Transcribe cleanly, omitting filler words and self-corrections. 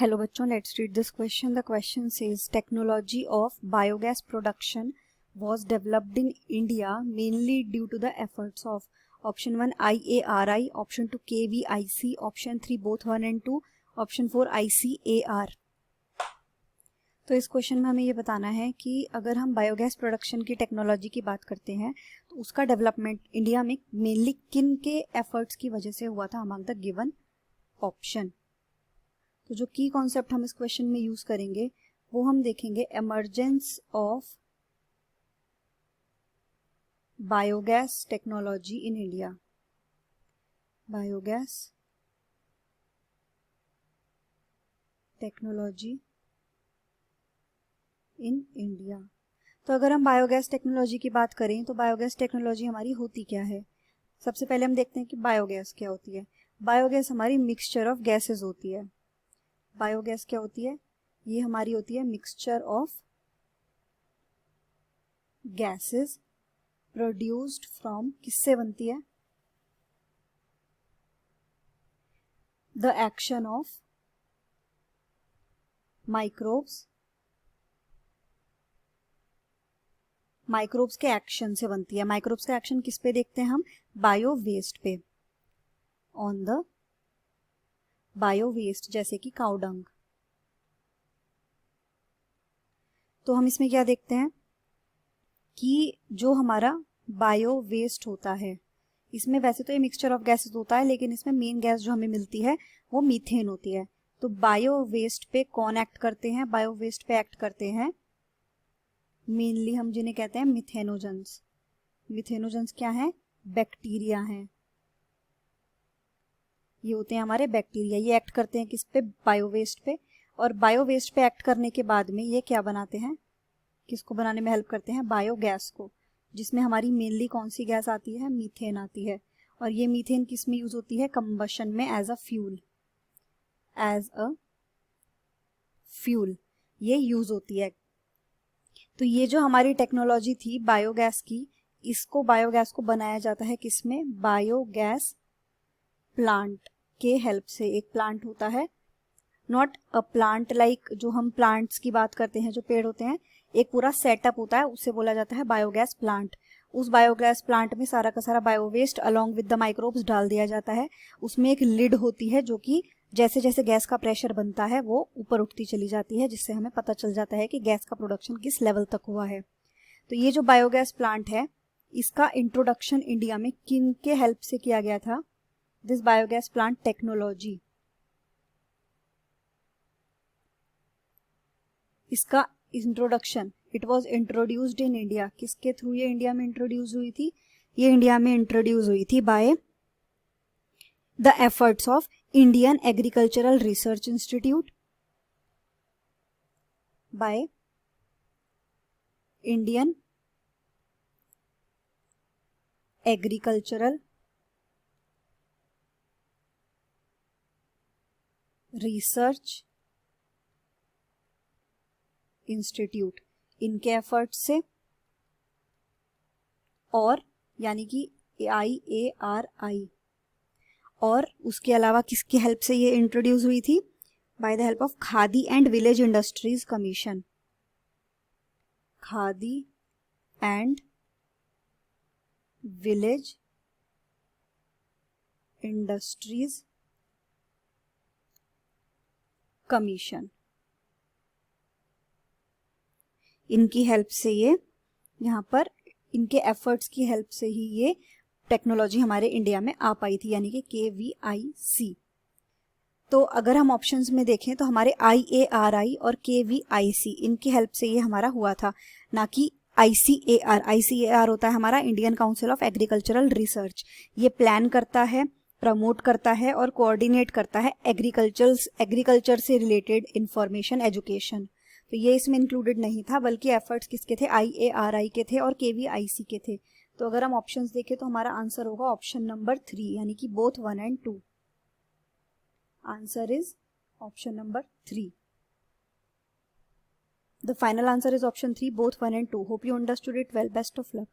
Hello बच्चों, let's read this question. The question says technology of biogas production was developed in India mainly due to the efforts of option 1 IARI, option 2 KVIC, option 3 both 1 and 2, option 4 ICAR. तो इस question में हमें ये बताना है कि अगर हम बायोगैस प्रोडक्शन की टेक्नोलॉजी की बात करते हैं तो उसका डेवलपमेंट इंडिया में मेनली किन के एफर्ट्स की वजह से हुआ था अमंग द गिवन ऑप्शन. तो जो की कॉन्सेप्ट हम इस क्वेश्चन में यूज करेंगे वो हम देखेंगे emergence of biogas technology in India. Biogas technology in India. तो अगर हम बायोगैस टेक्नोलॉजी की बात करें तो बायोगैस टेक्नोलॉजी हमारी होती क्या है. सबसे पहले हम देखते हैं कि बायोगैस क्या होती है. बायोगैस हमारी मिक्सचर ऑफ गैसेस होती है. बायोगैस क्या होती है? ये हमारी होती है mixture of gases produced from, किससे बनती है? The action of microbes. Microbes के एक्शन से बनती है. माइक्रोब्स का एक्शन किस पे देखते हैं हम? बायो वेस्ट पे. ऑन द बायो वेस्ट, जैसे कि काउ डंग. तो हम इसमें क्या देखते हैं कि जो हमारा बायो वेस्ट होता है इसमें वैसे तो ये मिक्सचर ऑफ गैसेस होता है लेकिन इसमें मेन गैस जो हमें मिलती है वो मीथेन होती है. तो बायो वेस्ट पे कौन एक्ट करते हैं? बायो वेस्ट पे एक्ट करते हैं मेनली हम जिन्हें कहते हैं मिथेनोजेंस. मिथेनोजेंस क्या है? बैक्टीरिया हैं. ये होते हैं हमारे बैक्टीरिया. ये एक्ट करते हैं किस पे? बायो वेस्ट पे. और बायो वेस्ट पे एक्ट करने के बाद में ये क्या बनाते हैं? किसको बनाने में हेल्प करते हैं? बायोगैस को, जिसमें हमारी मेनली कौन सी गैस आती है? मीथेन आती है. और ये मीथेन किस में यूज होती है? कंबशन में as a fuel. As a fuel ये यूज होती है. तो ये जो हमारी टेक्नोलॉजी थी बायोगैस की, इसको बायोगैस को बनाया जाता है किसमें? बायोगैस प्लांट के हेल्प से. एक प्लांट होता है, नॉट अ प्लांट लाइक जो हम प्लांट्स की बात करते हैं जो पेड़ होते हैं, एक पूरा सेटअप होता है, उससे बोला जाता है बायोगैस प्लांट. उस बायोगैस प्लांट में सारा का सारा biowaste along with the microbes डाल दिया जाता है. उसमें एक लिड होती है जो कि जैसे जैसे गैस का प्रेशर बनता है वो ऊपर उठती चली जाती है, जिससे हमें पता चल जाता है कि गैस का प्रोडक्शन किस लेवल तक हुआ है. तो ये जो बायोगैस प्लांट है इसका इंट्रोडक्शन इंडिया में किन के हेल्प से किया गया था? दिस बायोगैस प्लांट टेक्नोलॉजी, इसका introduction, it was introduced in India. किसके थ्रू ये इंडिया में इंट्रोड्यूस हुई थी? ये इंडिया में इंट्रोड्यूस हुई थी by the efforts of Indian agricultural research institute. By Indian agricultural research institute. इनके एफर्ट से, और यानी कि IARI, और उसके अलावा किसकी हेल्प से ये इंट्रोड्यूस हुई थी? By the help of khadi and village industries commission. Khadi and village industries commission. इनकी हेल्प से ये यहाँ पर, इनके एफर्ट्स की हेल्प से ही ये टेक्नोलॉजी हमारे इंडिया में आ पाई थी, यानी कि KVIC. तो अगर हम ऑप्शंस में देखें तो हमारे IARI और KVIC इनकी हेल्प से ये हमारा हुआ था, ना कि ICAR. ICAR होता है हमारा Indian council of agricultural research. ये प्लान करता है, प्रमोट करता है और कोऑर्डिनेट करता है एग्रीकल्चर से रिलेटेड इंफॉर्मेशन, एजुकेशन. तो ये इसमें इंक्लूडेड नहीं था, बल्कि एफर्ट्स किसके थे? IARI के थे और KVIC के थे. तो अगर हम ऑप्शंस देखें तो हमारा आंसर होगा ऑप्शन नंबर 3, यानी कि both 1 and 2. Answer is option number 3. The final answer is option 3, both 1 and 2. Hope you understood it well. Best of luck.